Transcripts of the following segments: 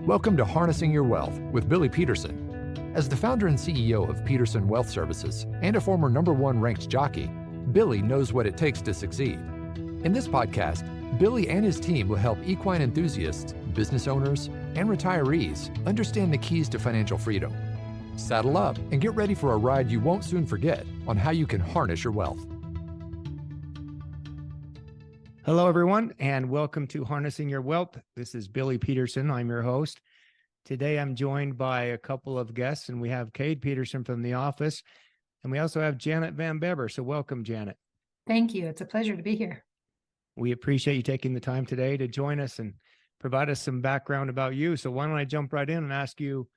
Welcome to Harnessing Your Wealth with Billy Peterson. As the founder and CEO of Peterson Wealth Services and a former #1 ranked jockey, Billy knows what it takes to succeed. In this podcast, Billy and his team will help equine enthusiasts, business owners, and retirees understand the keys to financial freedom. Saddle up and get ready for a ride you won't soon forget on how you can harness your wealth. Hello, everyone, and welcome to Harnessing Your Wealth. This is Billy Peterson. I'm your host. Today, I'm joined by a couple of guests, and we have Cade Peterson from the office, and we also have Janet VanBebber. So welcome, Janet. Thank you. It's a pleasure to be here. We appreciate you taking the time today to join us and provide us some background about you. So why don't I jump right in and ask you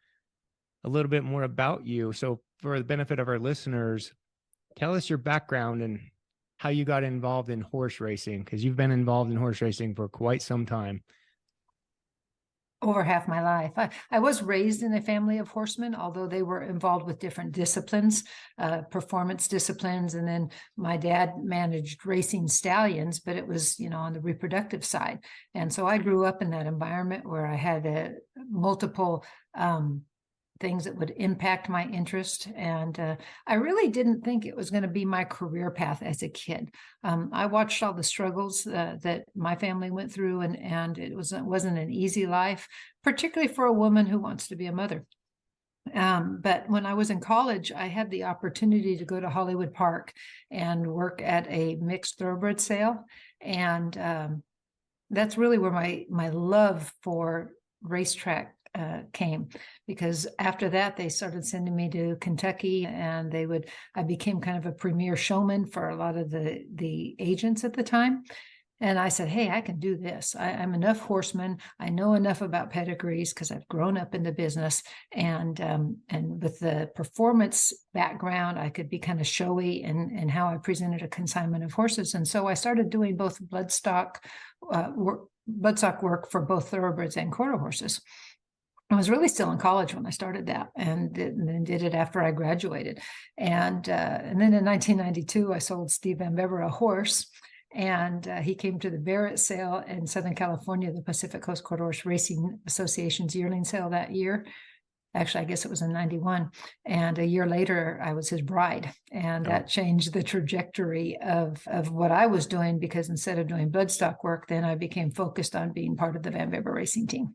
a little bit more about you? So for the benefit of our listeners, tell us your background and how you got involved in horse racing, because you've been involved in horse racing for quite some time. Over half my life. I was raised in a family of horsemen, although they were involved with different disciplines, performance disciplines. And then my dad managed racing stallions, but it was, on the reproductive side. And so I grew up in that environment where I had multiple things that would impact my interest. And I really didn't think it was going to be my career path as a kid. I watched all the struggles that my family went through, and it wasn't an easy life, particularly for a woman who wants to be a mother. But when I was in college, I had the opportunity to go to Hollywood Park and work at a mixed thoroughbred sale. And that's really where my love for racetrack came, because after that they started sending me to Kentucky, and I became kind of a premier showman for a lot of the agents at the time. And I said, hey, I can do this. I'm enough horseman. I know enough about pedigrees because I've grown up in the business. And with the performance background, I could be kind of showy in how I presented a consignment of horses. And so I started doing both bloodstock work for both thoroughbreds and quarter horses. I was really still in college when I started that, and then did it after I graduated. And then in 1992, I sold Steve VanBebber a horse, and he came to the Barrett sale in Southern California, the Pacific Coast Quarter Horse Racing Association's yearling sale that year. Actually, I guess it was in 91. And a year later, I was his bride. And that changed the trajectory of what I was doing, because instead of doing bloodstock work, then I became focused on being part of the VanBebber racing team.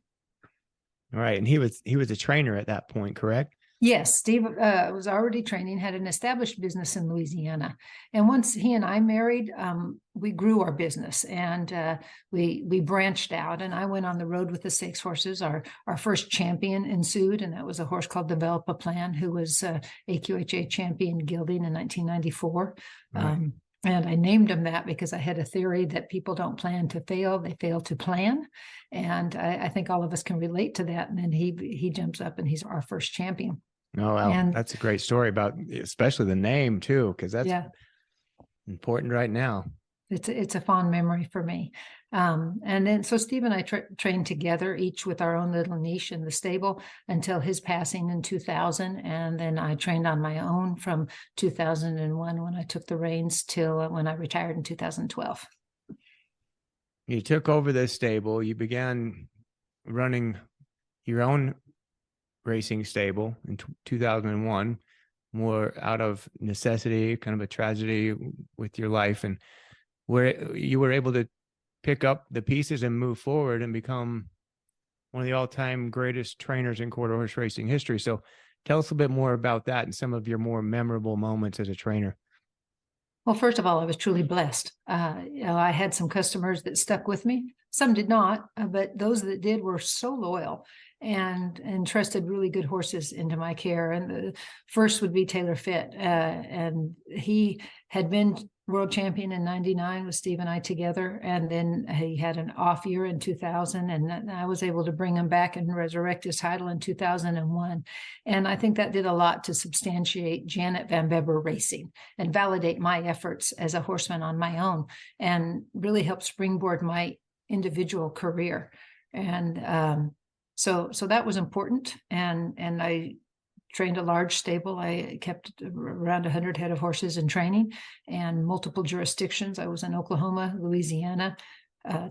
All right. And he was a trainer at that point, correct? Yes, Steve was already training, had an established business in Louisiana. And once he and I married, we grew our business, and we branched out. And I went on the road with the stakes horses. Our first champion ensued, and that was a horse called Develop a Plan, who was AQHA champion gelding in 1994. Right. And I named him that because I had a theory that people don't plan to fail, they fail to plan. And I think all of us can relate to that. And then he jumps up and he's our first champion. Oh, wow. And that's a great story about, especially the name too, because that's important right now. It's a fond memory for me. And then, so Steve and I trained together, each with our own little niche in the stable, until his passing in 2000. And then I trained on my own from 2001 when I took the reins till when I retired in 2012. You took over this stable. You began running your own racing stable in 2001, more out of necessity, kind of a tragedy with your life, and where you were able to pick up the pieces and move forward and become one of the all-time greatest trainers in quarter horse racing history. So tell us a bit more about that and some of your more memorable moments as a trainer. Well, first of all, I was truly blessed. I had some customers that stuck with me. Some did not, but those that did were so loyal and trusted really good horses into my care. And the first would be Taylor Fit. And he had been world champion in 99 with Steve and I together. And then he had an off year in 2000. And I was able to bring him back and resurrect his title in 2001. And I think that did a lot to substantiate Janet VanBebber racing and validate my efforts as a horseman on my own, and really help springboard my individual career. And so that was important. And I trained a large stable. I kept around 100 head of horses in training and multiple jurisdictions. I was in Oklahoma, Louisiana,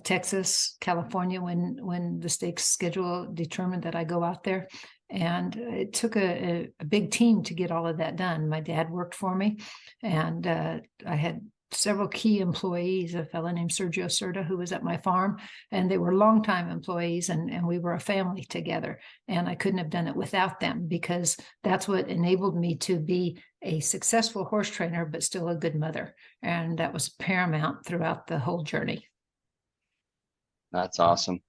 Texas, California, when the stakes schedule determined that I go out there. And it took a big team to get all of that done. My dad worked for me, and I had several key employees, a fellow named Sergio Cerda, who was at my farm, and they were longtime employees, and we were a family together. And I couldn't have done it without them, because that's what enabled me to be a successful horse trainer, but still a good mother. And that was paramount throughout the whole journey. That's awesome.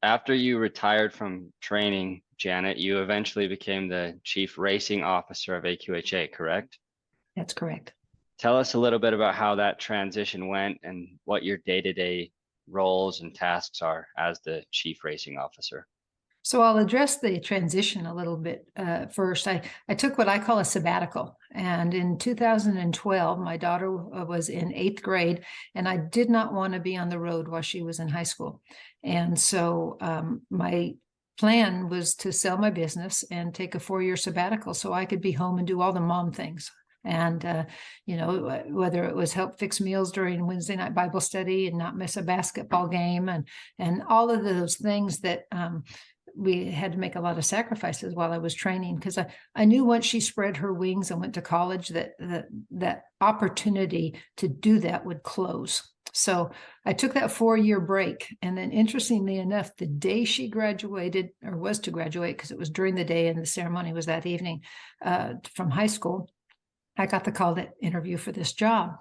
After you retired from training, Janet, you eventually became the chief racing officer of AQHA, correct? That's correct. Tell us a little bit about how that transition went and what your day-to-day roles and tasks are as the chief racing officer. So I'll address the transition a little bit first. I took what I call a sabbatical. And in 2012, my daughter was in 8th grade, and I did not want to be on the road while she was in high school. And so my plan was to sell my business and take a 4-year sabbatical so I could be home and do all the mom things. And, you know, whether it was help fix meals during Wednesday night Bible study and not miss a basketball game, and all of those things that we had to make a lot of sacrifices while I was training, because I knew once she spread her wings and went to college that opportunity to do that would close. So I took that 4-year break. And then interestingly enough, the day she graduated, or was to graduate, because it was during the day and the ceremony was that evening, from high school, I got the call to interview for this job.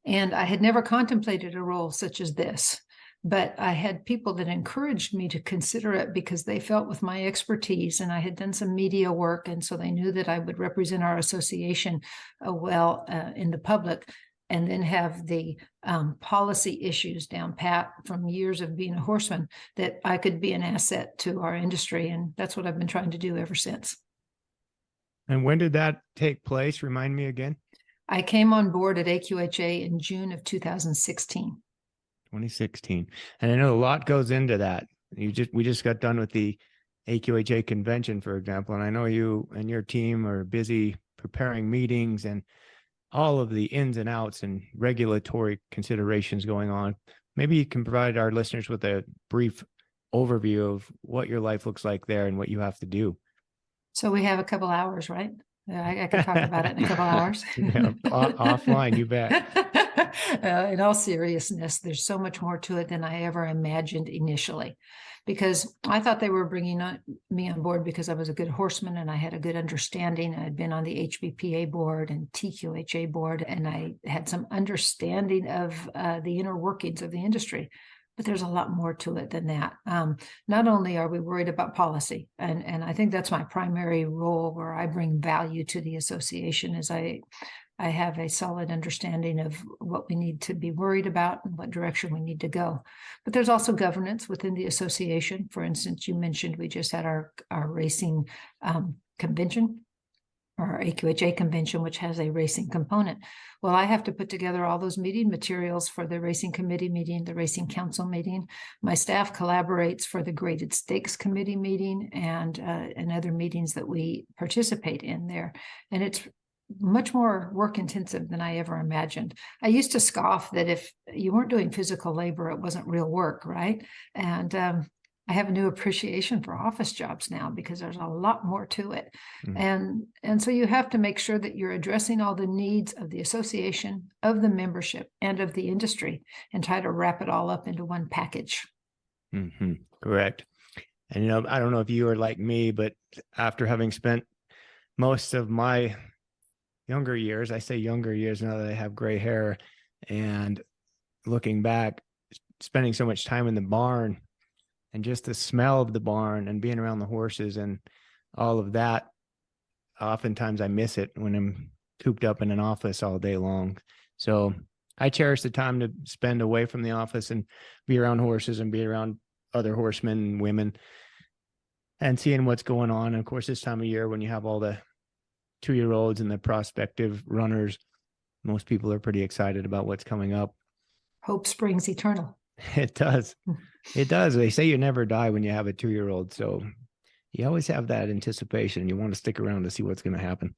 And I had never contemplated a role such as this, but I had people that encouraged me to consider it because they felt with my expertise, and I had done some media work, and so they knew that I would represent our association well in the public, and then have the policy issues down pat from years of being a horseman, that I could be an asset to our industry. And that's what I've been trying to do ever since. And when did that take place? Remind me again. I came on board at AQHA in June of 2016. 2016. And I know a lot goes into that. We just got done with the AQHA convention, for example, and I know you and your team are busy preparing meetings and all of the ins and outs and regulatory considerations going on. Maybe you can provide our listeners with a brief overview of what your life looks like there and what you have to do. So we have a couple hours, right? I can talk about it in a couple hours. Yeah, offline, you bet. In all seriousness, there's so much more to it than I ever imagined initially, because I thought they were bringing me on board because I was a good horseman and I had a good understanding. I'd been on the HBPA board and TQHA board, and I had some understanding of the inner workings of the industry. But there's a lot more to it than that. Not only are we worried about policy, and I think that's my primary role where I bring value to the association, is I have a solid understanding of what we need to be worried about and what direction we need to go. But there's also governance within the association. For instance, you mentioned we just had our racing convention, or our AQHA convention, which has a racing component. Well, I have to put together all those meeting materials for the racing committee meeting, the racing council meeting. My staff collaborates for the graded stakes committee meeting and other meetings that we participate in there. And it's much more work intensive than I ever imagined. I used to scoff that if you weren't doing physical labor, it wasn't real work, right? And I have a new appreciation for office jobs now, because there's a lot more to it. Mm-hmm. And so you have to make sure that you're addressing all the needs of the association, of the membership, and of the industry, and try to wrap it all up into one package. Mm-hmm. Correct. And, you know, I don't know if you are like me, but after having spent most of my younger years, I say younger years now that I have gray hair, and looking back, spending so much time in the barn, and just the smell of the barn and being around the horses and all of that, oftentimes I miss it when I'm cooped up in an office all day long. So I cherish the time to spend away from the office and be around horses and be around other horsemen and women and seeing what's going on. And of course, this time of year, when you have all the 2-year-olds and the prospective runners, most people are pretty excited about what's coming up. Hope springs eternal. It does. It does. They say you never die when you have a 2-year-old. So you always have that anticipation. You want to stick around to see what's going to happen.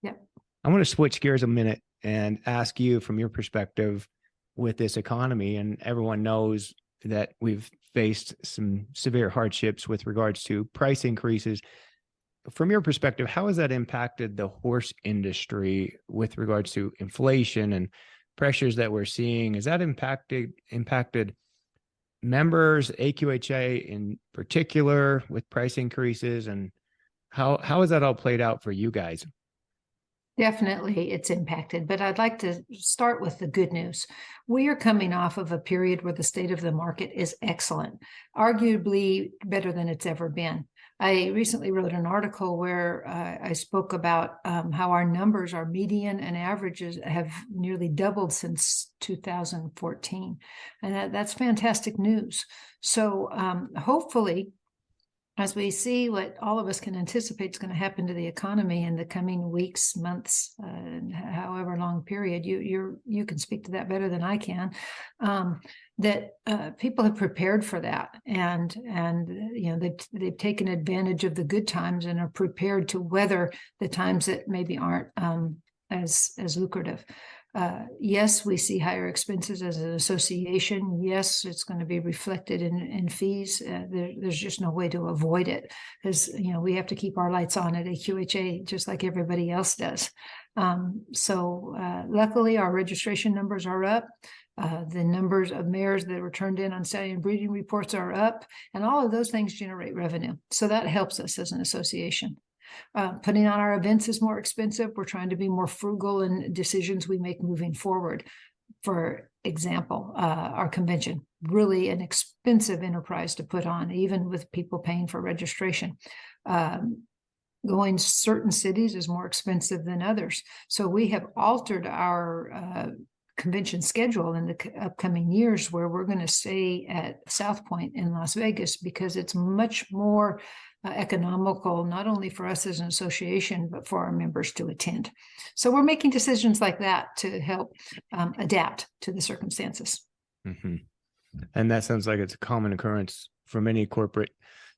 Yep. I want to switch gears a minute and ask you, from your perspective with this economy, and everyone knows that we've faced some severe hardships with regards to price increases. From your perspective, how has that impacted the horse industry with regards to inflation and pressures that we're seeing? Has that impacted members, AQHA in particular, with price increases? And how has that all played out for you guys? Definitely it's impacted, but I'd like to start with the good news. We are coming off of a period where the state of the market is excellent, arguably better than it's ever been. I recently wrote an article where I spoke about how our numbers, our median and averages, have nearly doubled since 2014. And that's fantastic news. So hopefully, as we see what all of us can anticipate is going to happen to the economy in the coming weeks, months, however long period, you can speak to that better than I can. That people have prepared for that, and they've taken advantage of the good times and are prepared to weather the times that maybe aren't as lucrative. Yes, we see higher expenses as an association. Yes, it's going to be reflected in fees. There's just no way to avoid it, because we have to keep our lights on at AQHA just like everybody else does. So luckily, our registration numbers are up. The numbers of mares that were turned in on stallion breeding reports are up, and all of those things generate revenue. So that helps us as an association. Putting on our events is more expensive. We're trying to be more frugal in decisions we make moving forward. For example, our convention, really an expensive enterprise to put on, even with people paying for registration. Going to certain cities is more expensive than others. So we have altered our convention schedule in the upcoming years, where we're going to stay at South Point in Las Vegas, because it's much more economical, not only for us as an association, but for our members to attend. So we're making decisions like that to help adapt to the circumstances. Mm-hmm. And that sounds like it's a common occurrence for many corporate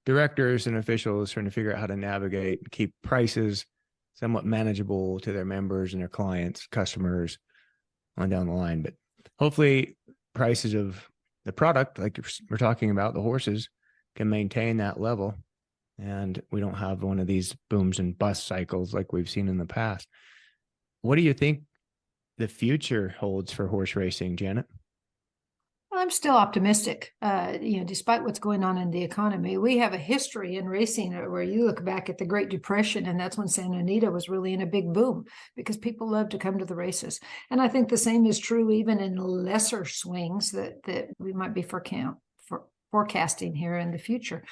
directors and officials trying to figure out how to navigate and keep prices somewhat manageable to their members and their clients, customers on down the line. But hopefully prices of the product, like we're talking about, the horses, can maintain that level, and we don't have one of these booms and bust cycles like we've seen in the past. What do you think the future holds for horse racing, Janet? I'm still optimistic. Despite what's going on in the economy, we have a history in racing where you look back at the Great Depression, and that's when Santa Anita was really in a big boom, because people love to come to the races. And I think the same is true even in lesser swings that we might be forecasting here in the future.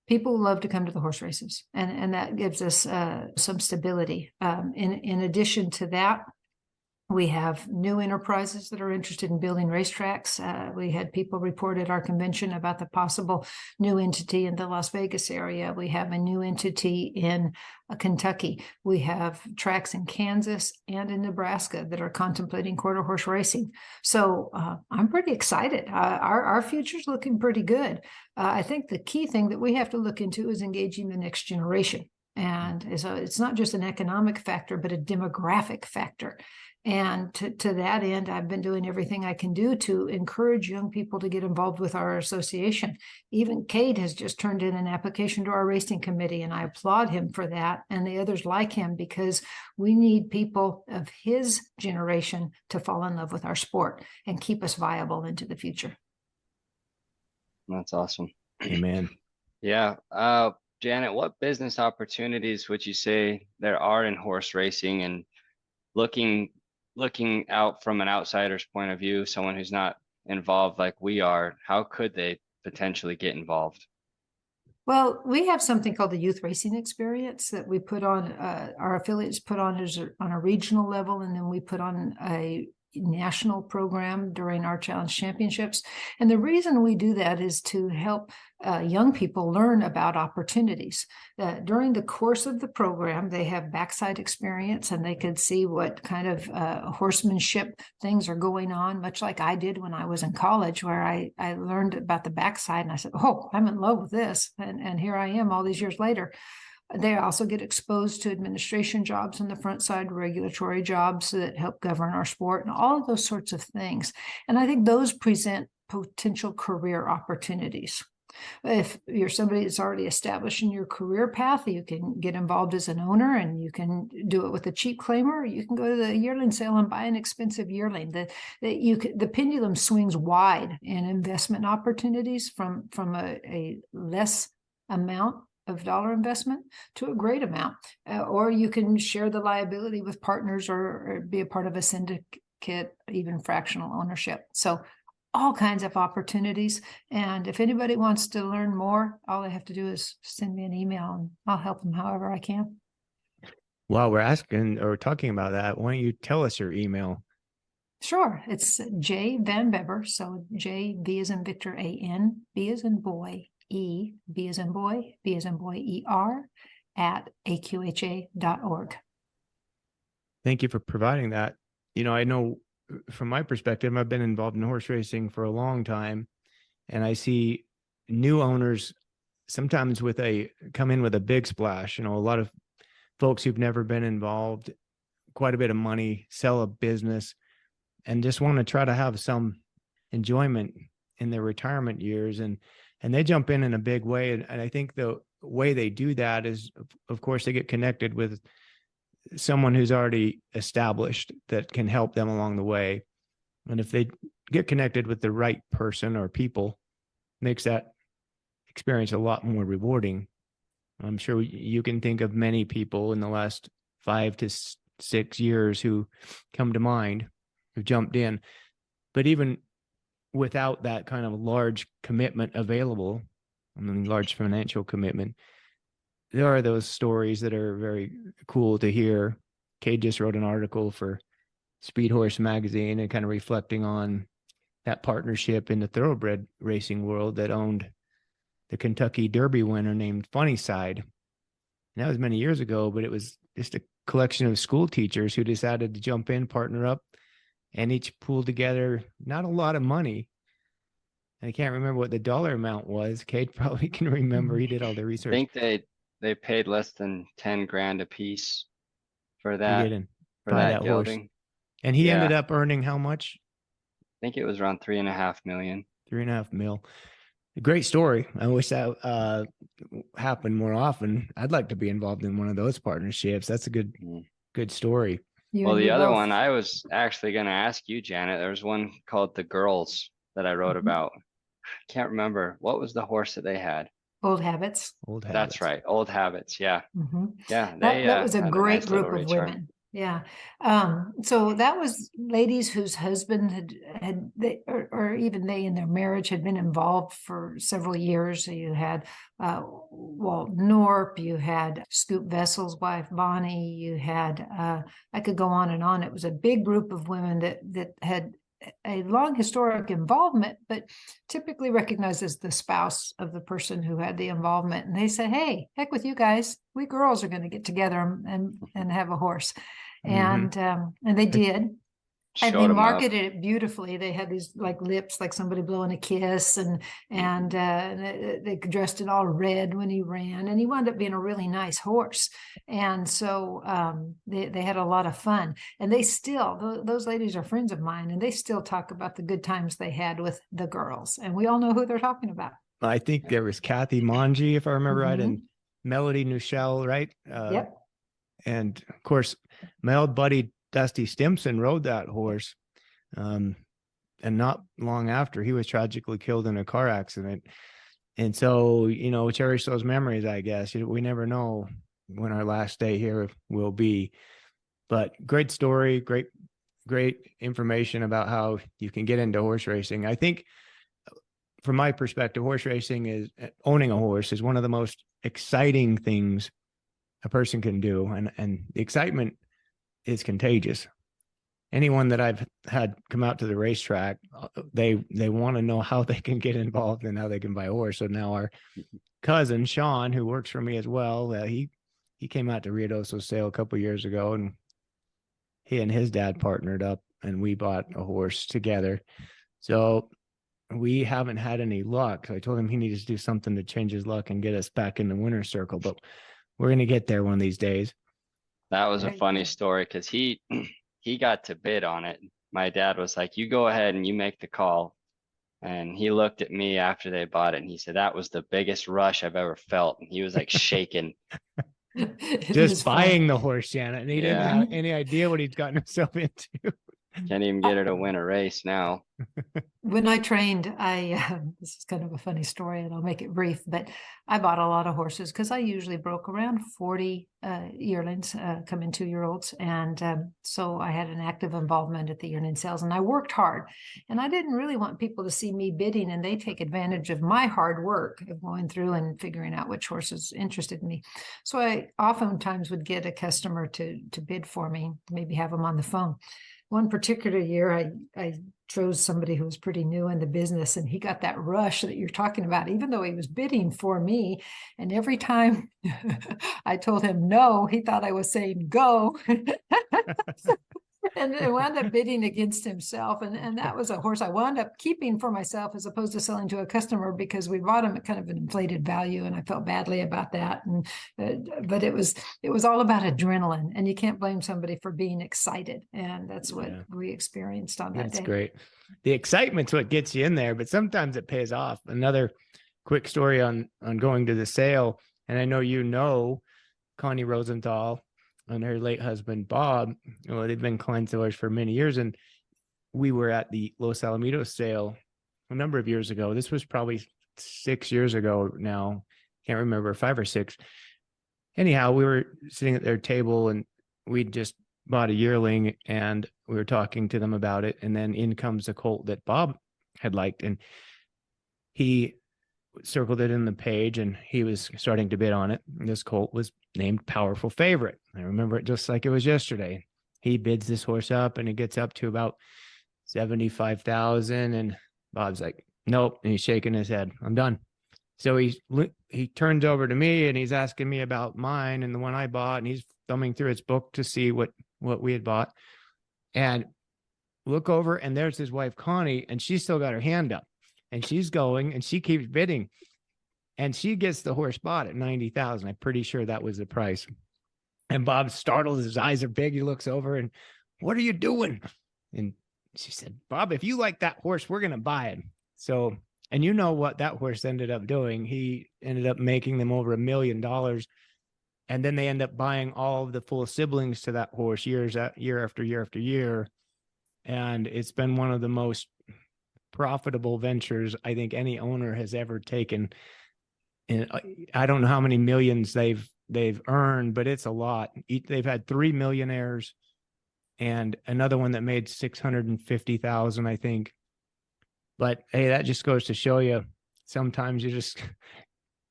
People love to come to the horse races, and that gives us some stability. In addition to that, we have new enterprises that are interested in building racetracks. We had people report at our convention about the possible new entity in the Las Vegas area. We have a new entity in Kentucky. We have tracks in Kansas and in Nebraska that are contemplating quarter horse racing. So I'm pretty excited. Our future's looking pretty good. I think the key thing that we have to look into is engaging the next generation. And so it's not just an economic factor, but a demographic factor. And to that end, I've been doing everything I can do to encourage young people to get involved with our association. Even Cade has just turned in an application to our racing committee, and I applaud him for that, and the others like him, because we need people of his generation to fall in love with our sport and keep us viable into the future. That's awesome. Amen. Yeah. Janet, what business opportunities would you say there are in horse racing, and looking out from an outsider's point of view, someone who's not involved like we are, how could they potentially get involved? Well, we have something called the Youth Racing Experience that we put on, our affiliates put on on a regional level, and then we put on a national program during our challenge championships. And the reason we do that is to help young people learn about opportunities. During the course of the program, they have backside experience, and they could see what kind of horsemanship things are going on, much like I did when I was in college, where I learned about the backside, and I said, oh, I'm in love with this. And here I am all these years later. They also get exposed to administration jobs on the front side, regulatory jobs that help govern our sport, and all of those sorts of things. And I think those present potential career opportunities. If you're somebody that's already established in your career path, you can get involved as an owner, and you can do it with a cheap claimer. You can go to the yearling sale and buy an expensive yearling. The pendulum swings wide in investment opportunities from a less amount of dollar investment to a great amount. Or you can share the liability with partners, or be a part of a syndicate, even fractional ownership. So all kinds of opportunities. And if anybody wants to learn more, all they have to do is send me an email, and I'll help them however I can. While we're asking or talking about that, why don't you tell us your email? Sure. It's J VanBebber. So J, V as in Victor, A-N, B as in boy, E, B as in boy, B as in boy, E-R, at AQHA.org. Thank you for providing that. I know from my perspective, I've been involved in horse racing for a long time, and I see new owners sometimes come in with a big splash. A lot of folks who've never been involved, quite a bit of money, sell a business, and just want to try to have some enjoyment in their retirement years. And they jump in a big way. And I think the way they do that is, of course, they get connected with someone who's already established that can help them along the way. And if they get connected with the right person or people, makes that experience a lot more rewarding. I'm sure you can think of many people in the last 5 to 6 years who come to mind, who jumped in. But even without that kind of large commitment available, large financial commitment, there are those stories that are very cool to hear. Cade just wrote an article for Speed Horse magazine and kind of reflecting on that partnership in the thoroughbred racing world that owned the Kentucky Derby winner named Funnyside. And that was many years ago, but it was just a collection of school teachers who decided to jump in, partner up, and each pooled together not a lot of money. I can't remember what the dollar amount was. Cade probably can remember. He did all the research. I think they paid less than 10 grand a piece for that. He didn't for buy that that gelding. horse. And he Yeah. ended up earning how much? I think it was around 3.5 million. 3.5 mil. Great story. I wish that happened more often. I'd like to be involved in one of those partnerships. That's a good story. Well, the other one I was actually going to ask you, Janet, there was one called The Girls that I wrote about. Can't remember. What was the horse that they had? Old Habits. Old Habits. That's right. Old Habits. Yeah. Yeah. That was a great nice group little of return. women. Yeah. So that was ladies whose husband or even they in their marriage had been involved for several years. So you had Walt Norp, you had Scoop Vessel's wife, Bonnie, you had, I could go on and on. It was a big group of women that had a long historic involvement, but typically recognized as the spouse of the person who had the involvement. And they said, hey, heck with you guys. We girls are going to get together and have a horse. And they did. And they marketed it beautifully. They had these like lips, like somebody blowing a kiss, and they dressed it all red when he ran, and he wound up being a really nice horse. And so they had a lot of fun. And they still, those ladies are friends of mine, and they still talk about the good times they had with the girls. And we all know who they're talking about. I think there was Kathy Monge, if I remember right, and Melody Nuchel, right? Yep. And of course, my old buddy Dusty Stimson rode that horse. And not long after, he was tragically killed in a car accident. And so, cherish those memories, I guess. We never know when our last day here will be. But great story, great information about how you can get into horse racing. I think from my perspective, horse racing owning a horse is one of the most exciting things a person can do. And the excitement is contagious. Anyone that I've had come out to the racetrack, they want to know how they can get involved and how they can buy a horse. So now our cousin Sean, who works for me as well, he came out to Ruidoso sale a couple of years ago, and he and his dad partnered up, and we bought a horse together. So we haven't had any luck. So I told him he needs to do something to change his luck and get us back in the winner's circle. But we're going to get there one of these days. That was a funny story because he got to bid on it. My dad was like, you go ahead and you make the call. And he looked at me after they bought it and he said, that was the biggest rush I've ever felt. And he was like shaking. It is Just fun. buying the horse, Janet, and he didn't Yeah. have any idea what he'd gotten himself into. Can't even get her to win a race now. When I trained, this is kind of a funny story and I'll make it brief, but I bought a lot of horses because I usually broke around 40 yearlings, come in 2-year-olds. And so I had an active involvement at the yearling sales and I worked hard. And I didn't really want people to see me bidding and they take advantage of my hard work of going through and figuring out which horses interested me. So I oftentimes would get a customer to bid for me, maybe have them on the phone. One particular year, I chose somebody who was pretty new in the business and he got that rush that you're talking about, even though he was bidding for me. And every time I told him no, he thought I was saying go. And it wound up bidding against himself. And that was a horse I wound up keeping for myself as opposed to selling to a customer because we bought him at kind of an inflated value. And I felt badly about that. And but it was all about adrenaline. And you can't blame somebody for being excited. And that's what we experienced on that day. That's great. The excitement's what gets you in there, but sometimes it pays off. Another quick story on going to the sale. And I know Connie Rosenthal and her late husband, Bob. Well, they've been clients of ours for many years. And we were at the Los Alamitos sale a number of years ago. This was probably 6 years ago now. Can't remember, 5 or 6. Anyhow, we were sitting at their table and we'd just bought a yearling and we were talking to them about it. And then in comes a colt that Bob had liked. And he circled it in the page and he was starting to bid on it. And this colt was named Powerful Favorite. I remember it just like it was yesterday. He bids this horse up and it gets up to about 75,000 and Bob's like, nope. And he's shaking his head. I'm done. So he turns over to me and he's asking me about mine and the one I bought, and he's thumbing through his book to see what we had bought. And look over and there's his wife, Connie, and she's still got her hand up and she's going and she keeps bidding. And she gets the horse bought at 90,000. I'm pretty sure that was the price. And Bob startled, his eyes are big. He looks over and, what are you doing? And she said, Bob, if you like that horse, we're going to buy it. So, and you know what that horse ended up doing? He ended up making them over $1 million. And then they end up buying all of the full siblings to that horse year after year after year. And it's been one of the most profitable ventures I think any owner has ever taken. And I don't know how many millions they've earned, but it's a lot. They've had 3 millionaires and another one that made 650,000, I think. But hey, that just goes to show you sometimes you just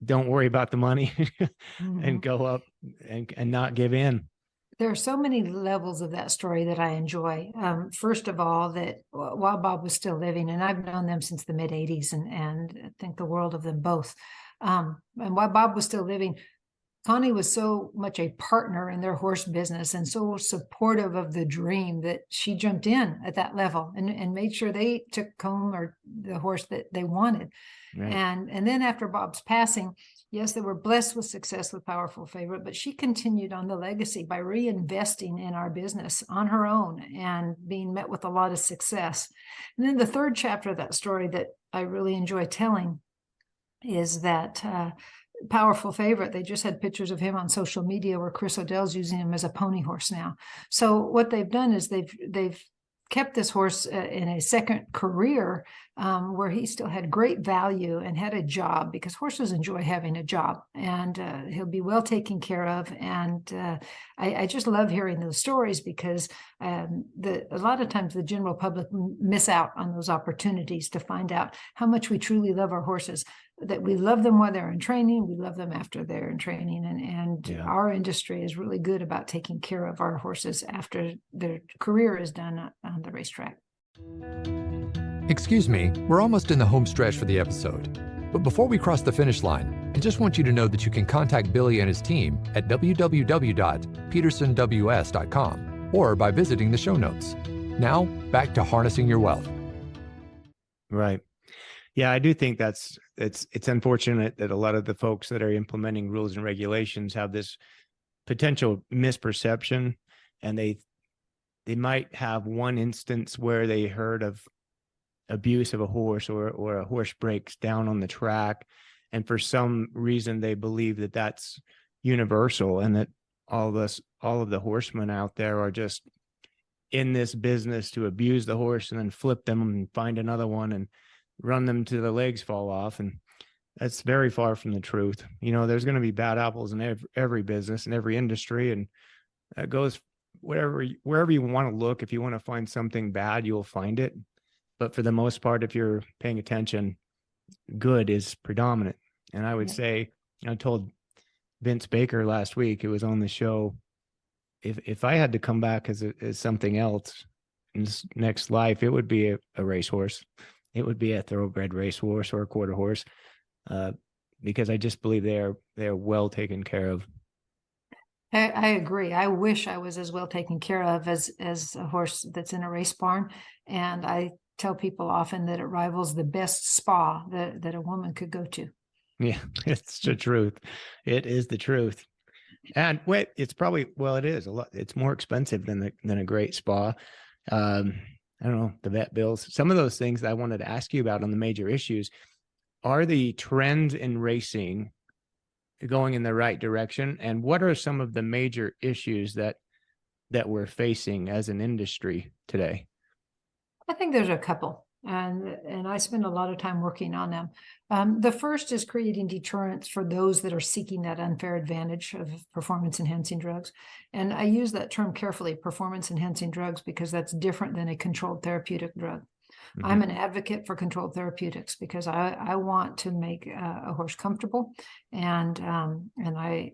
don't worry about the money and go up and not give in. There are so many levels of that story that I enjoy. First of all, that while Bob was still living, and I've known them since the mid 80s and think the world of them both. And while Bob was still living, Connie was so much a partner in their horse business and so supportive of the dream that she jumped in at that level and made sure they took home or the horse that they wanted. Right. And then after Bob's passing, yes, they were blessed with success with Powerful Favorite, but she continued on the legacy by reinvesting in our business on her own and being met with a lot of success. And then the third chapter of that story that I really enjoy telling is that Powerful Favorite, they just had pictures of him on social media where Chris O'Dell's using him as a pony horse now. So what they've done is they've kept this horse in a second career where he still had great value and had a job, because horses enjoy having a job, and he'll be well taken care of. And I just love hearing those stories because a lot of times the general public miss out on those opportunities to find out how much we truly love our horses, that we love them while they're in training, we love them after they're in training, and our industry is really good about taking care of our horses after their career is done on the racetrack. Excuse me, we're almost in the home stretch for the episode. But before we cross the finish line, I just want you to know that you can contact Billy and his team at www.petersonws.com or by visiting the show notes. Now, back to harnessing your wealth. Right. Yeah, I do think it's unfortunate that a lot of the folks that are implementing rules and regulations have this potential misperception, and they might have one instance where they heard of abuse of a horse, or a horse breaks down on the track. And for some reason, they believe that that's universal, and that all of the horsemen out there are just in this business to abuse the horse and then flip them and find another one and run them till the legs fall off. And that's very far from the truth. There's going to be bad apples in every business and every industry, and that goes wherever you want to look. If you want to find something bad, you'll find it. But for the most part, if you're paying attention, good is predominant. And I would say, I told Vince Baker last week, who was on the show, if I had to come back as something else in this next life, it would be a racehorse. It would be a thoroughbred racehorse or a quarter horse, because I just believe they're well taken care of. I agree. I wish I was as well taken care of as a horse that's in a race barn. And I tell people often that it rivals the best spa that a woman could go to. Yeah, it's the truth. It is the truth. And wait, it's probably, well, it is a lot. It's more expensive than a great spa. I don't know, the vet bills, some of those things that I wanted to ask you about on the major issues. Are the trends in racing going in the right direction? And what are some of the major issues that we're facing as an industry today? I think there's a couple, and I spend a lot of time working on them. The first is creating deterrence for those that are seeking that unfair advantage of performance-enhancing drugs. And I use that term carefully, performance-enhancing drugs, because that's different than a controlled therapeutic drug. Mm-hmm. I'm an advocate for controlled therapeutics because I want to make a horse comfortable, and I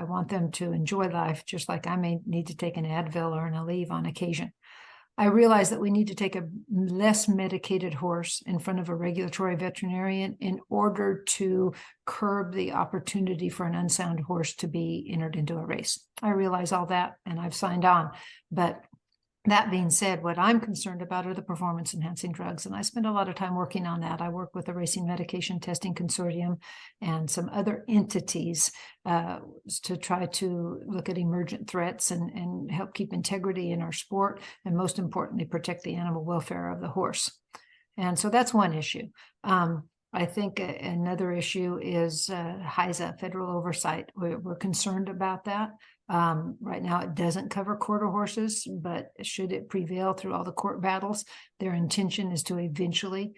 want them to enjoy life, just like I may need to take an Advil or an Aleve on occasion. I realize that we need to take a less medicated horse in front of a regulatory veterinarian in order to curb the opportunity for an unsound horse to be entered into a race. I realize all that, and I've signed on. But that being said, what I'm concerned about are the performance-enhancing drugs, and I spend a lot of time working on that. I work with the Racing Medication Testing Consortium and some other entities to try to look at emergent threats and help keep integrity in our sport, and most importantly, protect the animal welfare of the horse. And so that's one issue. I think another issue is HISA, federal oversight. We're concerned about that. Right now, it doesn't cover quarter horses, but should it prevail through all the court battles, their intention is to eventually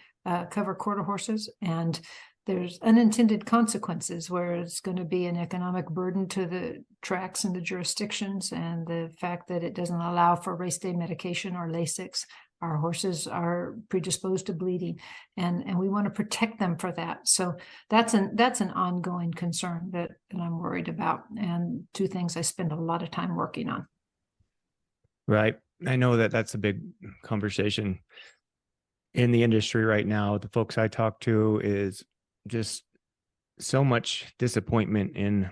cover quarter horses. And there's unintended consequences where it's going to be an economic burden to the tracks and the jurisdictions, and the fact that it doesn't allow for race day medication or Lasix. Our horses are predisposed to bleeding, and we want to protect them for that. So that's an ongoing concern that I'm worried about, and two things I spend a lot of time working on. Right. I know that's a big conversation in the industry right now. The folks I talk to is just so much disappointment in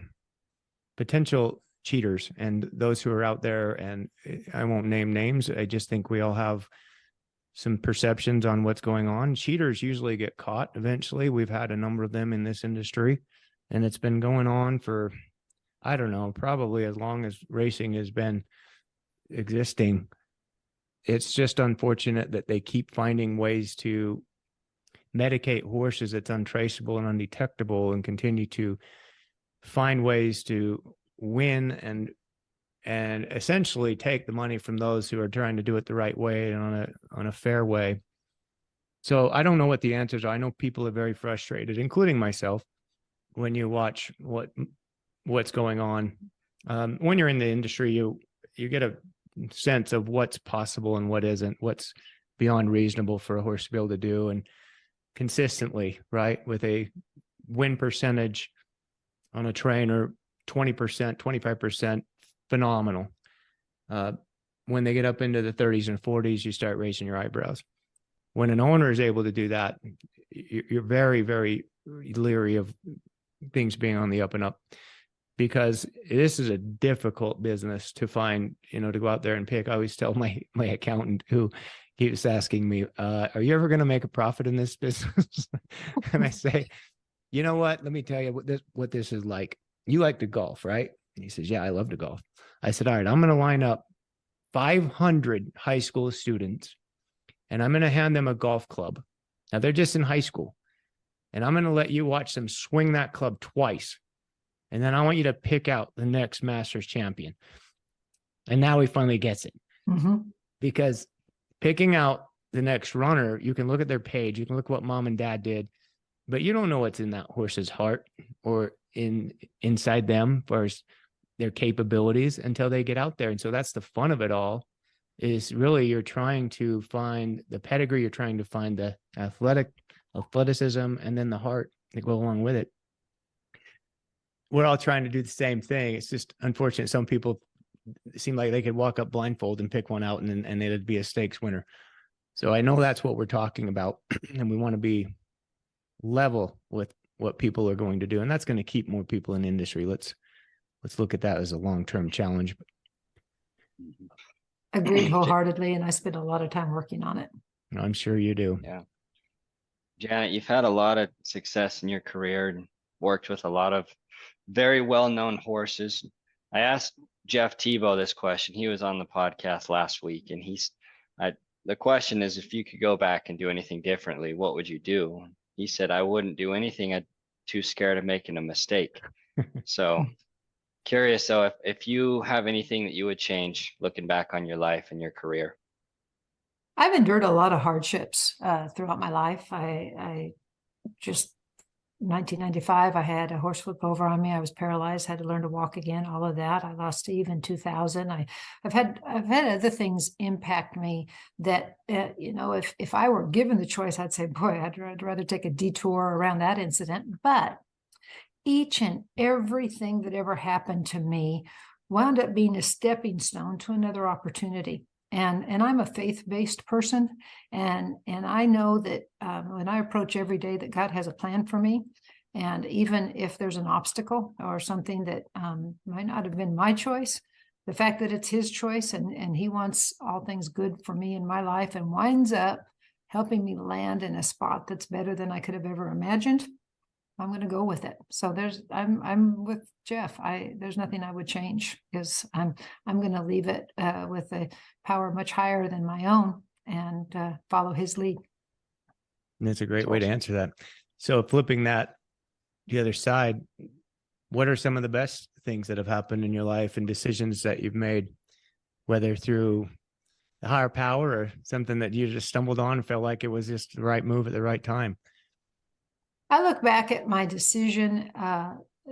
potential cheaters and those who are out there. And I won't name names. I just think we all have some perceptions on what's going on. Cheaters usually get caught eventually. We've had a number of them in this industry, and it's been going on for, I don't know, probably as long as racing has been existing. It's just unfortunate that they keep finding ways to medicate horses that's untraceable and undetectable, and continue to find ways to win and essentially take the money from those who are trying to do it the right way and on a fair way. So I don't know what the answers are. I know people are very frustrated, including myself, when you watch what's going on. When you're in the industry, you get a sense of what's possible and what isn't, what's beyond reasonable for a horse to be able to do, and consistently, right, with a win percentage on a trainer, 20%, 25%, phenomenal. When they get up into the 30s and 40s, you start raising your eyebrows. When an owner is able to do that, you're very, very leery of things being on the up and up, because this is a difficult business to find, to go out there and pick. I always tell my accountant, who keeps asking me, are you ever going to make a profit in this business? And I say, you know what? Let me tell you what this is like. You like to golf, right? And he says, yeah, I love to golf. I said, all right, I'm going to line up 500 high school students, and I'm going to hand them a golf club. Now they're just in high school, and I'm going to let you watch them swing that club twice. And then I want you to pick out the next Masters champion. And now he finally gets it. Mm-hmm. Because picking out the next runner, you can look at their page, you can look what mom and dad did, but you don't know what's in that horse's heart or inside them for their capabilities until they get out there. And so that's the fun of it all, is really you're trying to find the pedigree, you're trying to find the athleticism, and then the heart that go along with it. We're all trying to do the same thing. It's just unfortunate. Some people seem like they could walk up blindfold and pick one out and it'd be a stakes winner. So I know that's what we're talking about. And we want to be level with what people are going to do. And that's going to keep more people in the industry. Let's look at that as a long-term challenge. Agreed wholeheartedly. And I spent a lot of time working on it. I'm sure you do. Yeah. Janet, you've had a lot of success in your career and worked with a lot of very well-known horses. I asked Jeff Tebow this question. He was on the podcast last week, and the question is, if you could go back and do anything differently, what would you do? He said, I wouldn't do anything. I'm too scared of making a mistake. So curious, though, if you have anything that you would change looking back on your life and your career. I've endured a lot of hardships throughout my life. I just 1995, I had a horse flip over on me. I was paralyzed, had to learn to walk again, all of that. I lost Steve in 2000. I've had other things impact me that, if I were given the choice, I'd say, boy, I'd rather take a detour around that incident. But each and everything that ever happened to me wound up being a stepping stone to another opportunity. And I'm a faith-based person, and I know that when I approach every day that God has a plan for me, and even if there's an obstacle or something that might not have been my choice, the fact that it's his choice and he wants all things good for me in my life and winds up helping me land in a spot that's better than I could have ever imagined, I'm going to go with it. So I'm with Jeff. There's nothing I would change, because I'm going to leave it with a power much higher than my own and follow his lead. And that's a great way to answer that. So flipping that the other side, what are some of the best things that have happened in your life and decisions that you've made, whether through the higher power or something that you just stumbled on and felt like it was just the right move at the right time? I look back at my decision.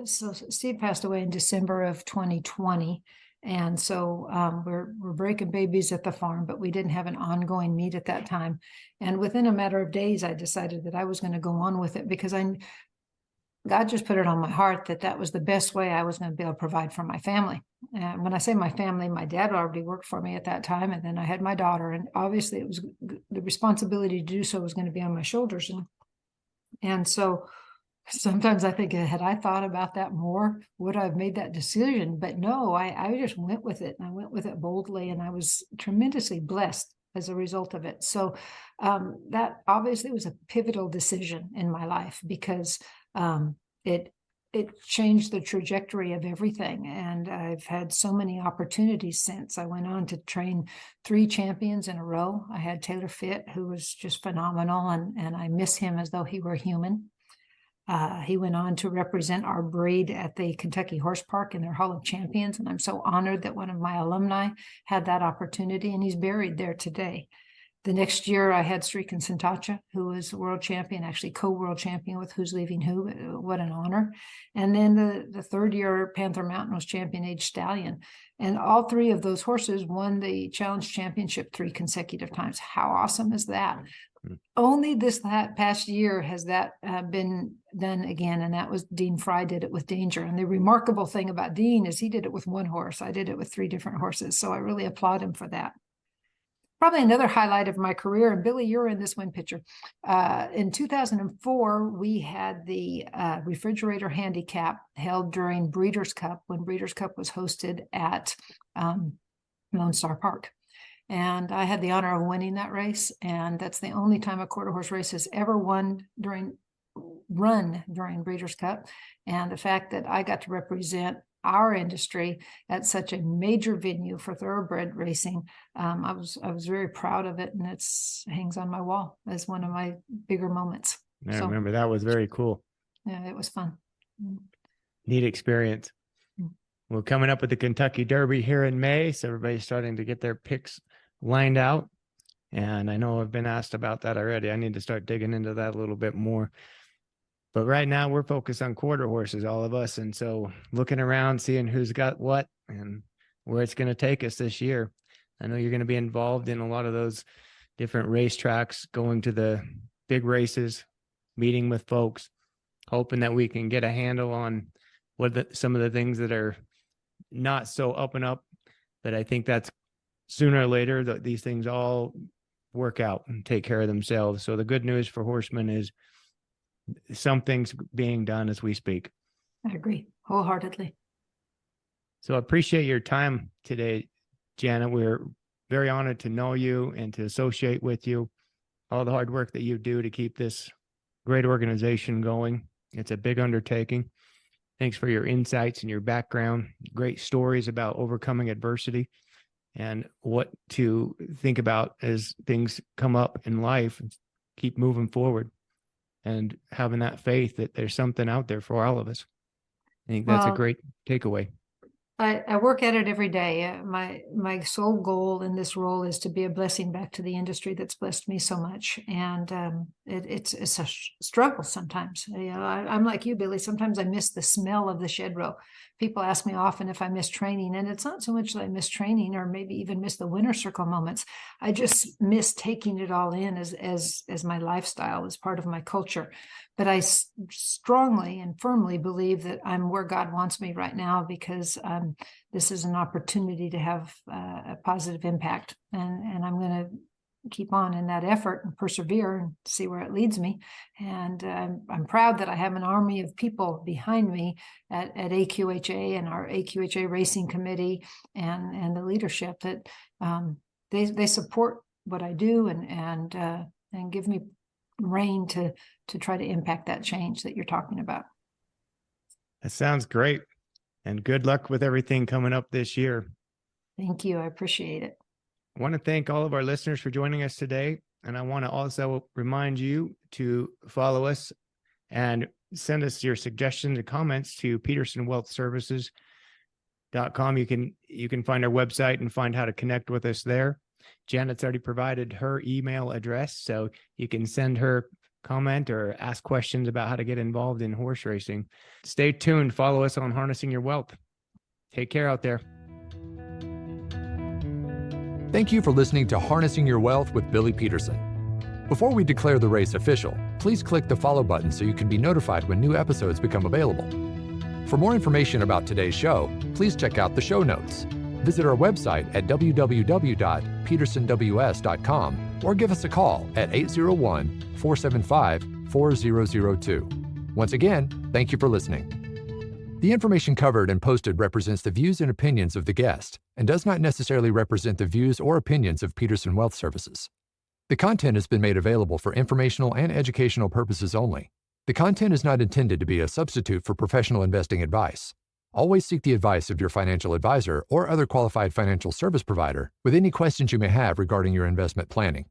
So Steve passed away in December of 2020. And so we're breaking babies at the farm, but we didn't have an ongoing meet at that time. And within a matter of days, I decided that I was going to go on with it, because God just put it on my heart that was the best way I was going to be able to provide for my family. And when I say my family, my dad already worked for me at that time. And then I had my daughter, and obviously it was the responsibility to do so was going to be on my shoulders. And so sometimes I think, had I thought about that more, would I have made that decision? But no, I just went with it, and I went with it boldly, and I was tremendously blessed as a result of it. So that obviously was a pivotal decision in my life, because it changed the trajectory of everything. And I've had so many opportunities since. I went on to train 3 champions in a row. I had Taylor Fitt, who was just phenomenal, and I miss him as though he were human. He went on to represent our breed at the Kentucky Horse Park in their Hall of Champions. And I'm so honored that one of my alumni had that opportunity, and he's buried there today. The next year, I had Streakin' Santacha, who was world champion, actually co-world champion with Who's Leaving Who. What an honor. And then the third year, Panther Mountain was champion age stallion. And all 3 of those horses won the Challenge Championship 3 consecutive times. How awesome is that? Only this past year has that been done again, and that was Dean Fry did it with Danger. And the remarkable thing about Dean is he did it with 1 horse. I did it with 3 different horses. So I really applaud him for that. Probably another highlight of my career, and Billy, you're in this one picture. In 2004, we had the refrigerator handicap held during Breeders' Cup, when Breeders' Cup was hosted at Lone Star Park. And I had the honor of winning that race. And that's the only time a quarter horse race has ever run during Breeders' Cup. And the fact that I got to represent our industry at such a major venue for thoroughbred racing. I was very proud of it, and it hangs on my wall as one of my bigger moments. I remember that was very cool. Yeah, it was fun. Neat experience. We're coming up with the Kentucky Derby here in May, so everybody's starting to get their picks lined out. And I know I've been asked about that already. I need to start digging into that a little bit more. But right now we're focused on quarter horses, all of us. And so looking around, seeing who's got what and where it's going to take us this year. I know you're going to be involved in a lot of those different racetracks, going to the big races, meeting with folks, hoping that we can get a handle on some of the things that are not so up and up. But I think that's sooner or later that these things all work out and take care of themselves. So the good news for horsemen is something's being done as we speak. I agree wholeheartedly. So I appreciate your time today, Janet. We're very honored to know you and to associate with you, all the hard work that you do to keep this great organization going. It's a big undertaking. Thanks for your insights and your background, great stories about overcoming adversity and what to think about as things come up in life and keep moving forward. And having that faith that there's something out there for all of us. I think that's a great takeaway. I work at it every day. My sole goal in this role is to be a blessing back to the industry that's blessed me so much. And it's a struggle sometimes. I'm like you, Billy. Sometimes I miss the smell of the shed row. People ask me often if I miss training, and it's not so much that I miss training or maybe even miss the winner circle moments. I just miss taking it all in as my lifestyle, as part of my culture. But I strongly and firmly believe that I'm where God wants me right now, because this is an opportunity to have a positive impact. And I'm going to keep on in that effort and persevere and see where it leads me. And I'm proud that I have an army of people behind me at AQHA and our AQHA Racing Committee and the leadership that they support what I do and give me rein to try to impact that change that you're talking about. That sounds great. And good luck with everything coming up this year. Thank you. I appreciate it. I want to thank all of our listeners for joining us today. And I want to also remind you to follow us and send us your suggestions and comments to petersonwealthservices.com. You can find our website and find how to connect with us there. Janet's already provided her email address, so you can send her comment or ask questions about how to get involved in horse racing. Stay tuned. Follow us on Harnessing Your Wealth. Take care out there. Thank you for listening to Harnessing Your Wealth with Billy Peterson. Before we declare the race official, please click the follow button so you can be notified when new episodes become available. For more information about today's show, please check out the show notes. Visit our website at www.petersonws.com or give us a call at 801-475-4002. Once again, thank you for listening. The information covered and posted represents the views and opinions of the guest and does not necessarily represent the views or opinions of Peterson Wealth Services. The content has been made available for informational and educational purposes only. The content is not intended to be a substitute for professional investing advice. Always seek the advice of your financial advisor or other qualified financial service provider with any questions you may have regarding your investment planning.